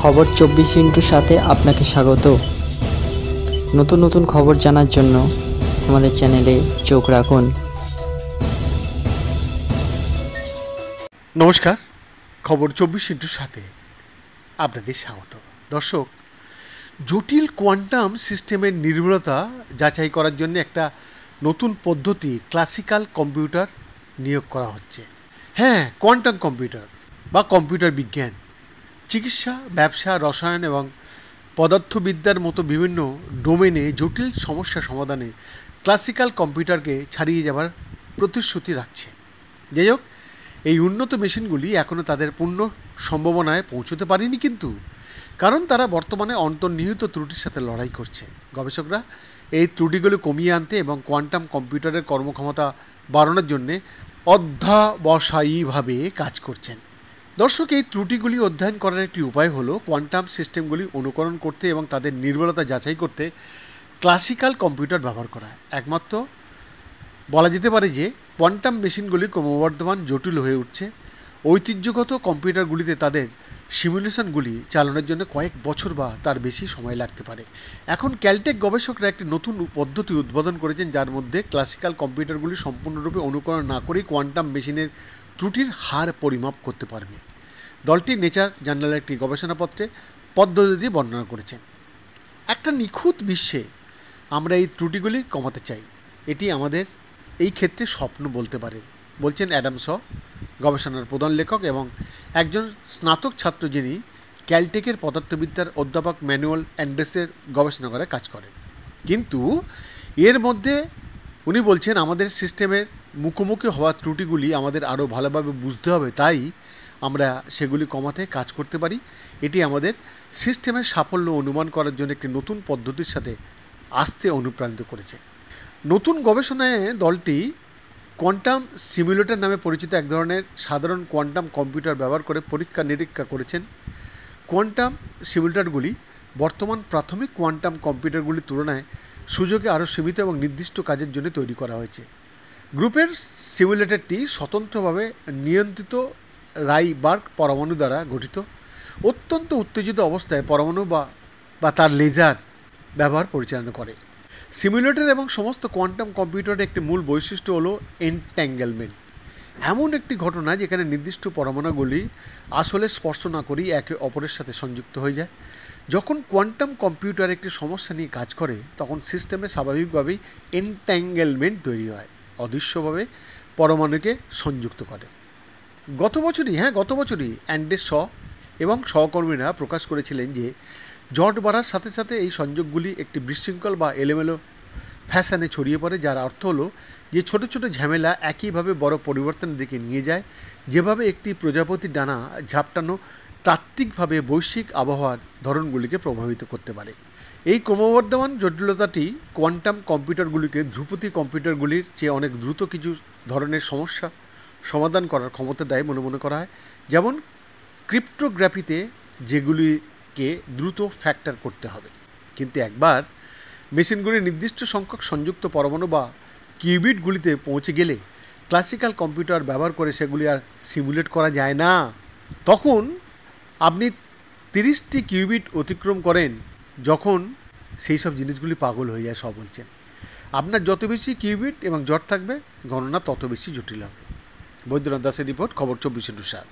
খবর 24 সাথে আপনাকে স্বাগত। নতুন নতুন খবর জানার জন্য আমাদের চ্যানেলে চোখ রাখুন। নমস্কার, খবর 24 সাথে আপনাদের স্বাগত। দর্শক, জটিল কোয়ান্টাম সিস্টেমের নির্ভুলতা যাচাই করার জন্য একটা নতুন পদ্ধতি ক্লাসিক্যাল কম্পিউটার নিয়োগ করা হচ্ছে। হ্যাঁ, কোয়ান্টাম কম্পিউটার বা কম্পিউটার বিজ্ঞান চিকিৎসা, ব্যবসা, রসায়ন এবং পদার্থবিদ্যার মতো বিভিন্ন ডোমেনে জটিল সমস্যা সমাধানে ক্লাসিক্যাল কম্পিউটারকে ছাড়িয়ে যাবার প্রতিশ্রুতি রাখছে। যাই হোক, এই উন্নত মেশিনগুলি এখনও তাদের পূর্ণ সম্ভাবনায় পৌঁছতে পারেনি, কিন্তু কারণ তারা বর্তমানে অন্তর্নিহিত ত্রুটির সাথে লড়াই করছে। গবেষকরা এই ত্রুটিগুলি কমিয়ে আনতে এবং কোয়ান্টাম কম্পিউটারের কর্মক্ষমতা বাড়ানোর জন্য অধ্যবসায়ীভাবে কাজ করছেন। দর্শক, এই ত্রুটিগুলি অধ্যয়ন করার একটি উপায় হলো কোয়ান্টাম সিস্টেমগুলি অনুকরণ করতে এবং তাদের নির্ভুলতা যাচাই করতে ক্লাসিক্যাল কম্পিউটার ব্যবহার করা। একমাত্র বলা যেতে পারে যে কোয়ান্টাম মেশিনগুলি ক্রমবর্ধমান জটিল হয়ে উঠছে। ঐতিহ্যগত কম্পিউটারগুলিতে তাদের সিমুলেশনগুলি চালানোর জন্য কয়েক বছর বা তার বেশি সময় লাগতে পারে। এখন ক্যালটেক গবেষকরা একটি নতুন পদ্ধতি উদ্ভাবন করেছেন, যার মধ্যে ক্লাসিক্যাল কম্পিউটারগুলি সম্পূর্ণরূপে অনুকরণ না করেই কোয়ান্টাম মেশিনের ত্রুটির হার পরিমাপ করতে পারবে। দলটি নেচার জার্নালের একটি গবেষণাপত্রে পদ্ধতি বর্ণনা করেছেন। একটা নিখুঁত বিশ্বে আমরা এই ত্রুটিগুলি কমাতে চাই। এটি আমাদের এই ক্ষেত্রে স্বপ্ন বলতে পারেন, বলছেন অ্যাডাম শ, গবেষণার প্রধান লেখক এবং একজন স্নাতক ছাত্র, যিনি ক্যালটেকের পদার্থবিদ্যার অধ্যাপক ম্যানুয়াল অ্যান্ডার্সের গবেষণাগারে কাজ করেন। কিন্তু এর মধ্যে উনি বলছেন, আমাদের সিস্টেমের মুখোমুখি হওয়া ত্রুটিগুলি আমাদের আরও ভালোভাবে বুঝতে হবে, তাই আমরা সেগুলি কমাতে কাজ করতে পারি। এটি আমাদের সিস্টেমের সাফল্য অনুমান করার জন্য একটি নতুন পদ্ধতির সাথে আসতে অনুপ্রাণিত করেছে। নতুন গবেষণায় দলটি কোয়ান্টাম সিমুলেটর নামে পরিচিত এক ধরনের সাধারণ কোয়ান্টাম কম্পিউটার ব্যবহার করে পরীক্ষা নিরীক্ষা করেছেন। কোয়ান্টাম সিমুলেটরগুলি বর্তমান প্রাথমিক কোয়ান্টাম কম্পিউটারগুলির তুলনায় সুযোগে আরও সীমিত এবং নির্দিষ্ট কাজের জন্য তৈরি করা হয়েছে। গ্রুপের সিমুলেটরটি স্বতন্ত্রভাবে নিয়ন্ত্রিত রাইবার্গ পরমাণু দ্বারা গঠিত। অত্যন্ত উত্তেজিত অবস্থায় পরমাণু বা তার লেজার ব্যবহার পরিচালনা করে। সিমুলেটর এবং সমস্ত কোয়ান্টাম কম্পিউটারের একটি মূল বৈশিষ্ট্য হলো এনট্যাঙ্গেলমেন্ট, এমন একটি ঘটনা যেখানে নির্দিষ্ট পরমাণুগুলি আসলে স্পর্শ না করেই একে অপরের সাথে সংযুক্ত হয়ে যায়। যখন কোয়ান্টাম কম্পিউটার একটি সমস্যা নিয়ে কাজ করে, তখন সিস্টেমে স্বাভাবিকভাবেই এনট্যাঙ্গেলমেন্ট তৈরি হয়, অদৃশ্যভাবে পরমাণুকে সংযুক্ত করে। গত বছরই অ্যান্ডার্স শ এবং সহকর্মীরা প্রকাশ করেছিলেন যে জট বাড়ার সাথে সাথে এই সংযোগগুলি একটি বিশৃঙ্খল বা এলোমেলো ফ্যাশনে ছড়িয়ে পড়ে, যার অর্থ হলো যে ছোট ছোট ঝামেলা একইভাবে বড় পরিবর্তনের দিকে নিয়ে যায়। যেভাবে একটি প্রজাপতির ডানা ঝাপটানো তাত্ত্বিকভাবে বৈশ্বিক আবহাওয়ার ধরনগুলিকে প্রভাবিত করতে পারে। এই ক্রমবর্ধমান জটিলতাটি কোয়ান্টাম কম্পিউটারগুলিকে ধ্রুপদী কম্পিউটারগুলির চেয়ে অনেক দ্রুত কিছু ধরনের সমস্যা সমাধান করার ক্ষমতা দেয় বলে মনে করা হয়, যেমন ক্রিপ্টোগ্রাফিতে যেগুলিকে দ্রুত ফ্যাক্টর করতে হবে। কিন্তু একবার মেশিনগুলি নির্দিষ্ট সংখ্যক সংযুক্ত পরমাণু বা কিউবিটগুলিতে পৌঁছে গেলে ক্লাসিক্যাল কম্পিউটার ব্যবহার করে সেগুলি আর সিমুলেট করা যায় না। তখন আপনি 30টি কিউবিট অতিক্রম করেন, যখন সেই সব জিনিসগুলি পাগল হয়ে যায়, সব বলছেন। আপনার যত বেশি কিউবিট এবং জট থাকবে, গণনা তত বেশি জটিল হবে। বৈদ্যনাথ দাসের রিপোর্ট, খবর 24 সাত।